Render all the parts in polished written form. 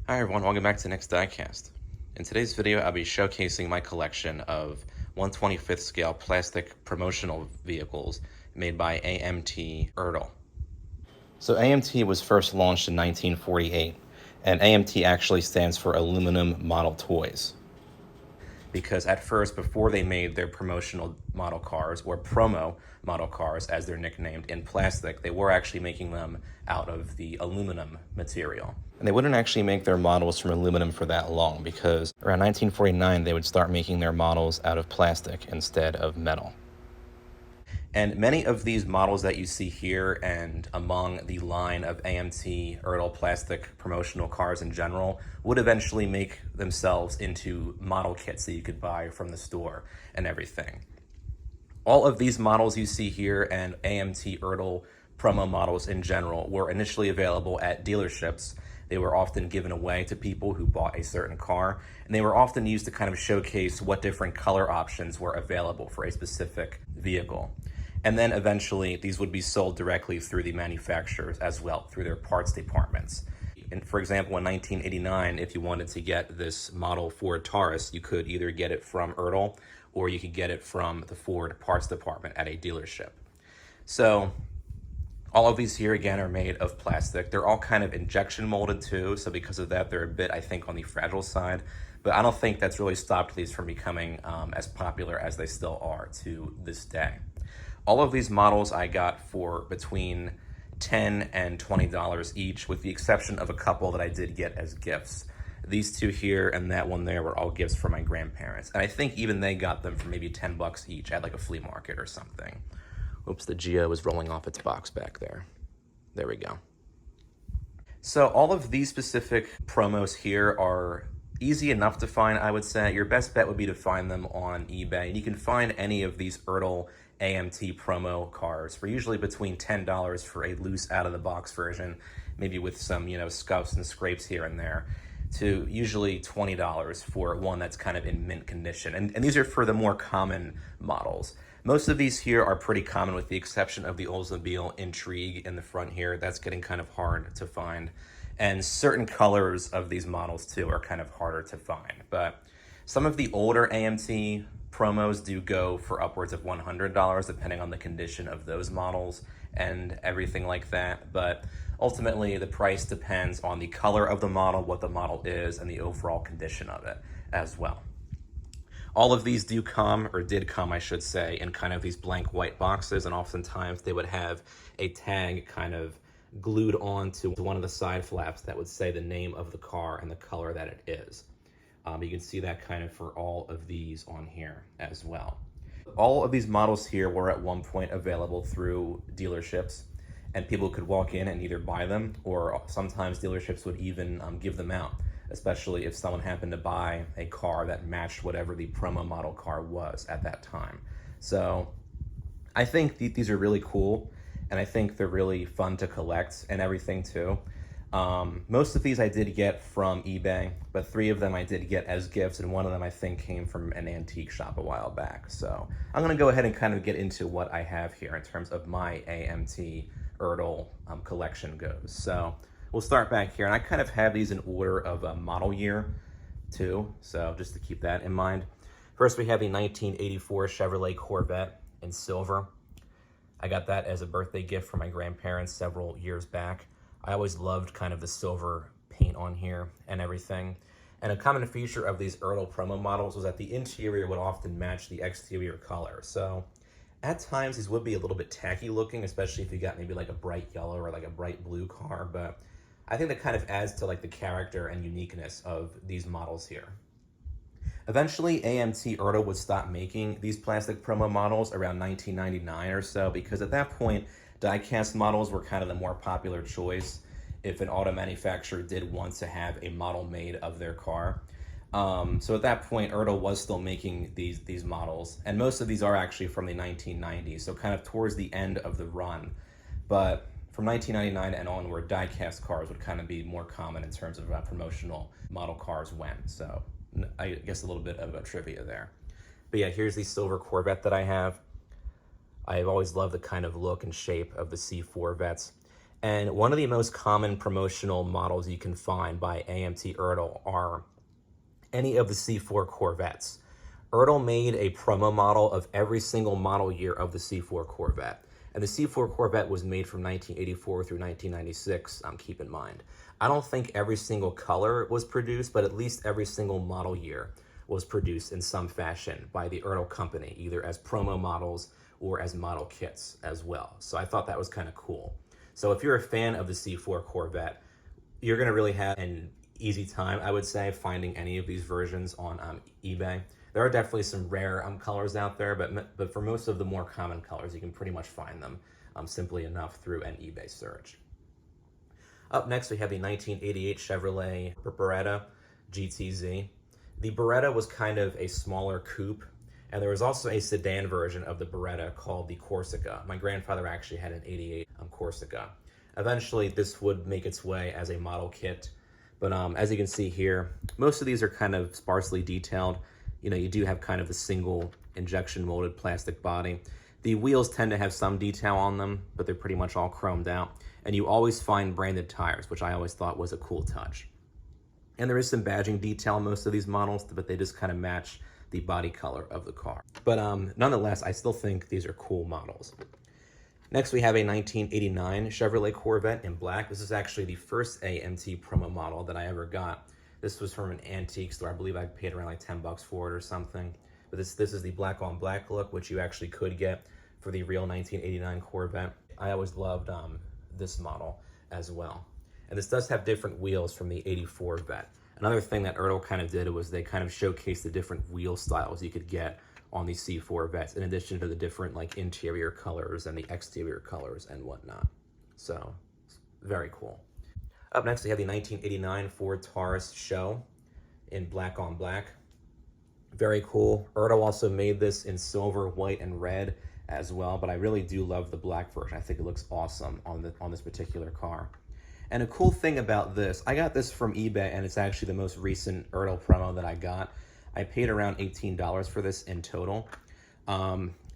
Hi everyone, welcome back to Next Diecast. In today's video, I'll be showcasing my collection of 1/25th scale plastic promotional vehicles made by AMT Ertl. So AMT was first launched in 1948, and AMT actually stands for Aluminum Model Toys. Because at first, before they made their promotional model cars, or promo model cars as they're nicknamed, in plastic, they were actually making them out of the aluminum material. And they wouldn't actually make their models from aluminum for that long, because around 1949 they would start making their models out of plastic instead of metal. And many of these models that you see here and among the line of AMT Ertl plastic promotional cars in general would eventually make themselves into model kits that you could buy from the store and everything. All of these models you see here and AMT Ertl promo models in general were initially available at dealerships. They were often given away to people who bought a certain car, and they were often used to kind of showcase what different color options were available for a specific vehicle. And then eventually these would be sold directly through the manufacturers as well, through their parts departments. And for example, in 1989, if you wanted to get this model Ford Taurus, you could either get it from Ertl or you could get it from the Ford parts department at a dealership. So all of these here, again, are made of plastic. They're all kind of injection molded too, so because of that, they're a bit, I think, on the fragile side. But I don't think that's really stopped these from becoming as popular as they still are to this day. All of these models I got for between $10 and $20 each, with the exception of a couple that I did get as gifts. These two here and that one there were all gifts from my grandparents. And I think even they got them for maybe 10 bucks each at like a flea market or something. Oops, the Geo is rolling off its box back there. There we go. So all of these specific promos here are easy enough to find, I would say. Your best bet would be to find them on eBay. And you can find any of these Ertl AMT promo cars for usually between $10 for a loose out-of-the-box version, maybe with some, scuffs and scrapes here and there, to usually $20 for one that's kind of in mint condition. And these are for the more common models. Most of these here are pretty common with the exception of the Oldsmobile Intrigue in the front here. That's getting kind of hard to find. And certain colors of these models too are kind of harder to find. But some of the older AMT promos do go for upwards of $100 depending on the condition of those models and everything like that. But ultimately the price depends on the color of the model, what the model is, and the overall condition of it as well. All of these do come, or did come, I should say, in kind of these blank white boxes, and oftentimes they would have a tag kind of glued onto one of the side flaps that would say the name of the car and the color that it is. You can see that kind of for all of these on here as well. All of these models here were at one point available through dealerships, and people could walk in and either buy them, or sometimes dealerships would even give them out, especially if someone happened to buy a car that matched whatever the promo model car was at that time. So I think these are really cool, and I think they're really fun to collect and everything too. Most of these I did get from eBay, but 3 of them I did get as gifts, and one of them I think came from an antique shop a while back. So I'm going to go ahead and kind of get into what I have here in terms of my AMT Ertl collection goes. So we'll start back here, and I kind of have these in order of model year too, so just to keep that in mind. First, we have the 1984 Chevrolet Corvette in silver. I got that as a birthday gift from my grandparents several years back. I always loved kind of the silver paint on here and everything. And a common feature of these Ertl promo models was that the interior would often match the exterior color. So at times these would be a little bit tacky looking, especially if you got maybe like a bright yellow or like a bright blue car. But I think that kind of adds to like the character and uniqueness of these models here. Eventually, AMT Ertl would stop making these plastic promo models around 1999 or so, because at that point, die-cast models were kind of the more popular choice if an auto manufacturer did want to have a model made of their car. So at that point, Ertl was still making these models, and most of these are actually from the 1990s, so kind of towards the end of the run. But from 1999 and onward, die-cast cars would kind of be more common in terms of promotional model cars went. So I guess a little bit of a trivia there. But yeah, here's the silver Corvette that I have. I've always loved the kind of look and shape of the C4 Vettes. And one of the most common promotional models you can find by AMT Ertl are any of the C4 Corvettes. Ertl made a promo model of every single model year of the C4 Corvette. And the C4 Corvette was made from 1984 through 1996, keep in mind. I don't think every single color was produced, but at least every single model year was produced in some fashion by the Ertl company, either as promo models or as model kits as well. So I thought that was kind of cool. So if you're a fan of the C4 Corvette, you're gonna really have an easy time, I would say, finding any of these versions on eBay. There are definitely some rare colors out there, but for most of the more common colors, you can pretty much find them simply enough through an eBay search. Up next, we have the 1988 Chevrolet Beretta GTZ. The Beretta was kind of a smaller coupe, and there was also a sedan version of the Beretta called the Corsica. My grandfather actually had an 88 Corsica. Eventually, this would make its way as a model kit, but as you can see here, most of these are kind of sparsely detailed. You know, you do have kind of a single injection molded plastic body. The wheels tend to have some detail on them, but they're pretty much all chromed out. And you always find branded tires, which I always thought was a cool touch. And there is some badging detail on most of these models, but they just kind of match the body color of the car. But nonetheless, I still think these are cool models. Next, we have a 1989 Chevrolet Corvette in black. This is actually the first AMT promo model that I ever got. This was from an antique store. I believe I paid around like 10 bucks for it or something. But this is the black on black look, which you actually could get for the real 1989 Corvette. I always loved this model as well. And this does have different wheels from the 84 Vet. Another thing that Ertl kind of did was they kind of showcased the different wheel styles you could get on these C4 Vets, in addition to the different like interior colors and the exterior colors and whatnot. So, very cool. Up next, we have the 1989 Ford Taurus Show in black on black. Very cool. Ertl also made this in silver, white, and red as well, but I really do love the black version. I think it looks awesome on this particular car. And a cool thing about this, I got this from eBay, and it's actually the most recent Ertl promo that I got. I paid around $18 for this in total.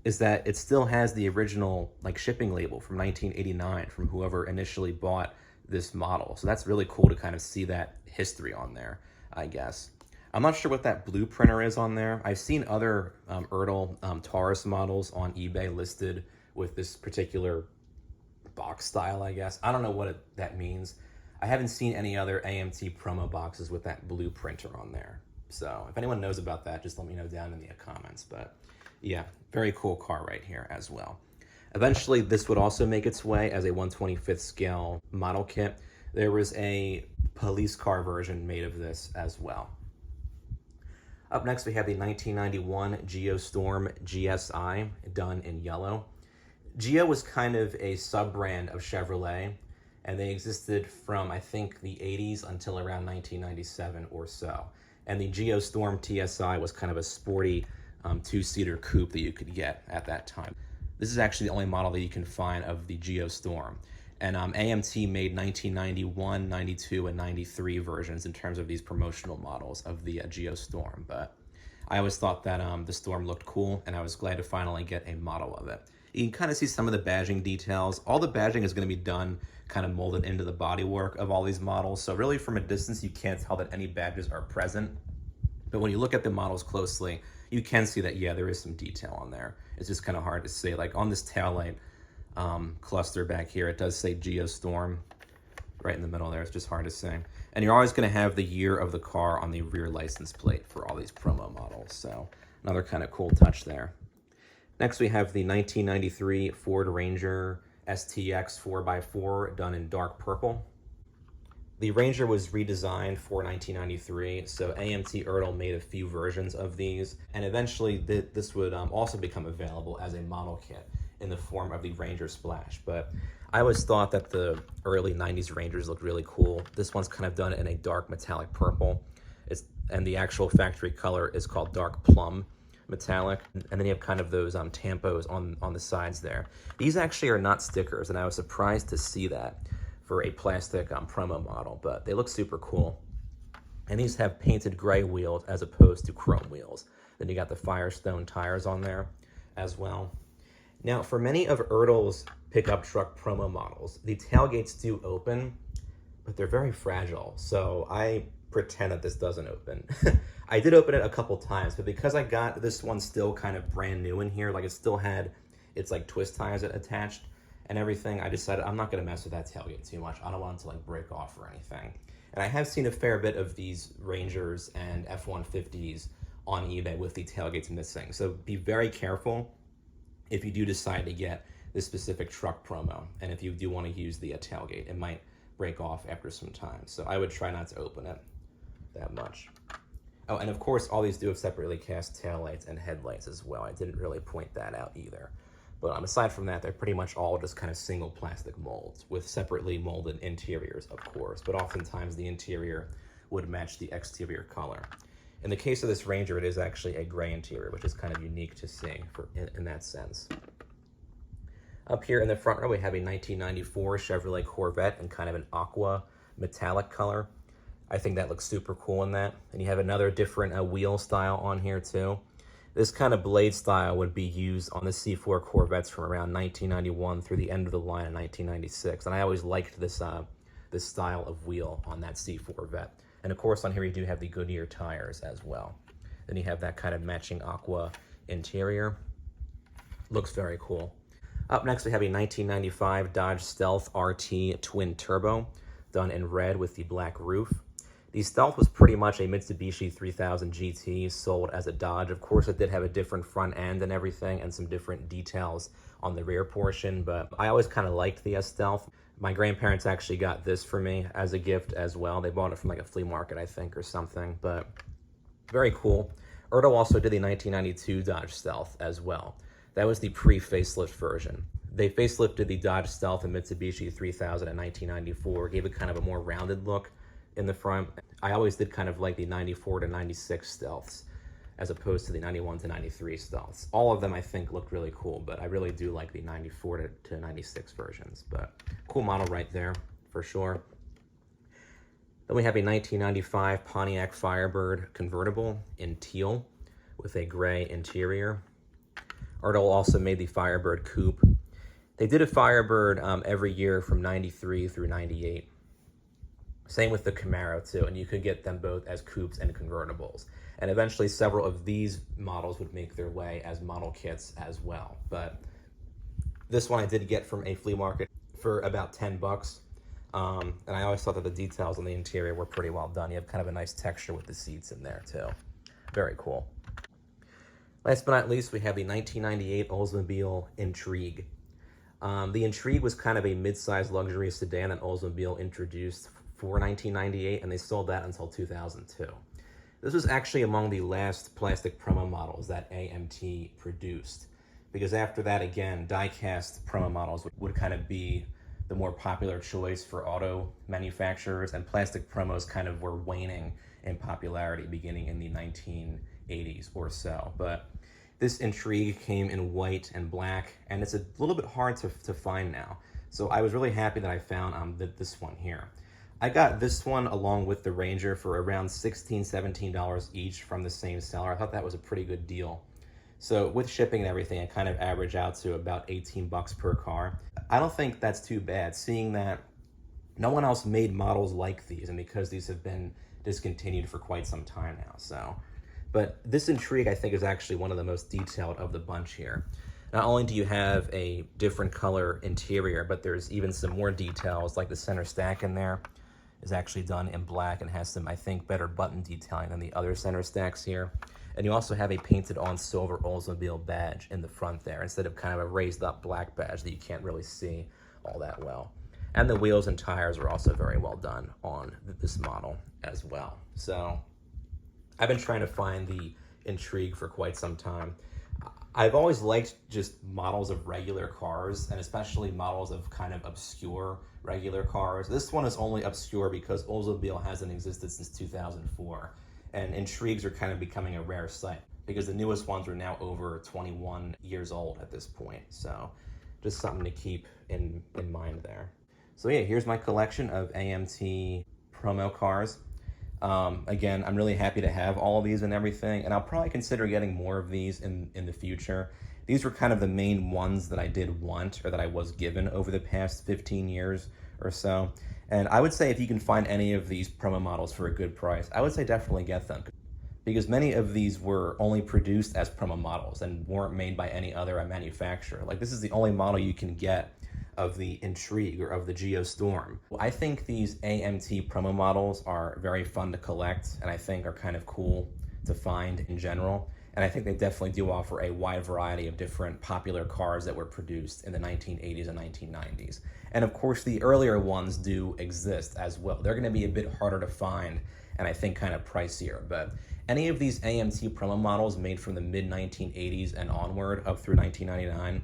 Is that it still has the original like shipping label from 1989 from whoever initially bought this model. So that's really cool to kind of see that history on there, I guess. I'm not sure what that blue printer is on there. I've seen other Ertl Taurus models on eBay listed with this particular box style, I guess. I don't know what that means. I haven't seen any other AMT promo boxes with that blue printer on there. So if anyone knows about that, just let me know down in the comments. But yeah, very cool car right here as well. Eventually, this would also make its way as a 1/25th scale model kit. There was a police car version made of this as well. Up next, we have the 1991 Geostorm GSI, done in yellow. Geo was kind of a sub-brand of Chevrolet, and they existed from, I think, the 80s until around 1997 or so. And the Geostorm TSI was kind of a sporty two-seater coupe that you could get at that time. This is actually the only model that you can find of the Geostorm. And AMT made 1991, 92, and 93 versions in terms of these promotional models of the Geostorm. But I always thought that the Storm looked cool, and I was glad to finally get a model of it. You can kind of see some of the badging details. All the badging is going to be done kind of molded into the bodywork of all these models. So really from a distance, you can't tell that any badges are present. But when you look at the models closely, you can see that, yeah, there is some detail on there. It's just kind of hard to see. Like on this taillight cluster back here, it does say Geostorm right in the middle there. It's just hard to see. And you're always going to have the year of the car on the rear license plate for all these promo models. So another kind of cool touch there. Next, we have the 1993 Ford Ranger STX 4x4 done in dark purple. The Ranger was redesigned for 1993, so AMT Ertl made a few versions of these, and eventually this would also become available as a model kit in the form of the Ranger Splash. But I always thought that the early 90s Rangers looked really cool. This one's kind of done in a dark metallic purple, and the actual factory color is called dark plum metallic, and then you have kind of those tampos on the sides there. These actually are not stickers, and I was surprised to see that for a plastic promo model, but they look super cool. And these have painted gray wheels as opposed to chrome wheels. Then you got the Firestone tires on there as well. Now, for many of Ertl's pickup truck promo models, the tailgates do open, but they're very fragile. So I pretend that this doesn't open. I did open it a couple times, but because I got this one still kind of brand new in here, like it still had its like twist ties attached and everything, I decided I'm not gonna mess with that tailgate too much. I don't want it to like break off or anything. And I have seen a fair bit of these Rangers and F-150s on eBay with the tailgates missing. So be very careful if you do decide to get this specific truck promo. And if you do want to use the tailgate, it might break off after some time. So I would try not to open it that much. Oh, and of course, all these do have separately cast taillights and headlights as well. I didn't really point that out either. But aside from that, they're pretty much all just kind of single plastic molds with separately molded interiors, of course. But oftentimes the interior would match the exterior color. In the case of this Ranger, it is actually a gray interior, which is kind of unique to see in that sense. Up here in the front row, we have a 1994 Chevrolet Corvette in kind of an aqua metallic color. I think that looks super cool in that. And you have another different wheel style on here too. This kind of blade style would be used on the C4 Corvettes from around 1991 through the end of the line in 1996. And I always liked this style of wheel on that C4 Vet. And of course on here you do have the Goodyear tires as well. Then you have that kind of matching aqua interior. Looks very cool. Up next we have a 1995 Dodge Stealth RT Twin Turbo, done in red with the black roof. The Stealth was pretty much a Mitsubishi 3000 GT sold as a Dodge. Of course, it did have a different front end and everything and some different details on the rear portion, but I always kind of liked the Stealth. My grandparents actually got this for me as a gift as well. They bought it from like a flea market, I think, or something, but very cool. Ertl also did the 1992 Dodge Stealth as well. That was the pre-facelift version. They facelifted the Dodge Stealth and Mitsubishi 3000 in 1994, gave it kind of a more rounded look in the front. I always did kind of like the 94 to 96 Stealths as opposed to the 91 to 93 Stealths. All of them I think looked really cool, but I really do like the 94 to 96 versions. But cool model right there for sure. Then we have a 1995 Pontiac Firebird convertible in teal with a gray interior. Ertl also made the Firebird Coupe. They did a Firebird every year from 93 through 98. Same with the Camaro too, and you could get them both as coupes and convertibles. And eventually several of these models would make their way as model kits as well. But this one I did get from a flea market for about 10 bucks. And I always thought that the details on the interior were pretty well done. You have kind of a nice texture with the seats in there too. Very cool. Last but not least, we have the 1998 Oldsmobile Intrigue. The Intrigue was kind of a mid-sized luxury sedan that Oldsmobile introduced for 1998, and they sold that until 2002. This was actually among the last plastic promo models that AMT produced, because after that, again, die-cast promo models would kind of be the more popular choice for auto manufacturers, and plastic promos kind of were waning in popularity beginning in the 1980s or so. But this Intrigue came in white and black, and it's a little bit hard to find now. So I was really happy that I found this one here. I got this one along with the Ranger for around $16, $17 each from the same seller. I thought that was a pretty good deal. So with shipping and everything, it kind of averaged out to about 18 bucks per car. I don't think that's too bad, seeing that no one else made models like these, and because these have been discontinued for quite some time now. So, but this Intrigue, I think, is actually one of the most detailed of the bunch here. Not only do you have a different color interior, but there's even some more details, like the center stack in there is actually done in black and has some, I think, better button detailing than the other center stacks here. And you also have a painted on silver Oldsmobile badge in the front there, instead of kind of a raised up black badge that you can't really see all that well. And the wheels and tires are also very well done on this model as well. So I've been trying to find the Intrigue for quite some time. I've always liked just models of regular cars, and especially models of kind of obscure regular cars. This one is only obscure because Oldsmobile hasn't existed since 2004, and Intrigues are kind of becoming a rare sight because the newest ones are now over 21 years old at this point. So just something to keep in mind there. So yeah, here's my collection of AMT promo cars. Again, I'm really happy to have all of these and everything, and I'll probably consider getting more of these in the future. these were kind of the main ones that I did want, or that I was given over the past 15 years or so. And I would say if you can find any of these promo models for a good price, I would say definitely get them, because many of these were only produced as promo models and weren't made by any other manufacturer. Like, this is the only model you can get of the Intrigue or of the Geostorm. I think these AMT promo models are very fun to collect, and I think are kind of cool to find in general. And I think they definitely do offer a wide variety of different popular cars that were produced in the 1980s and 1990s. And of course, the earlier ones do exist as well. They're going to be a bit harder to find, and I think kind of pricier. But any of these AMT promo models made from the mid-1980s and onward up through 1999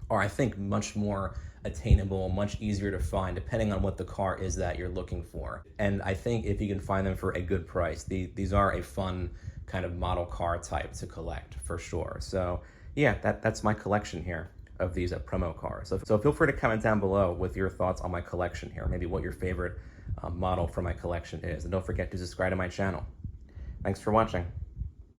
are, I think, much more attainable, much easier to find, depending on what the car is that you're looking for. And I think if you can find them for a good price, these are a fun kind of model car type to collect for sure. So yeah, that's my collection here of these promo cars. So feel free to comment down below with your thoughts on my collection here, maybe what your favorite model from my collection is. And don't forget to subscribe to my channel. Thanks for watching.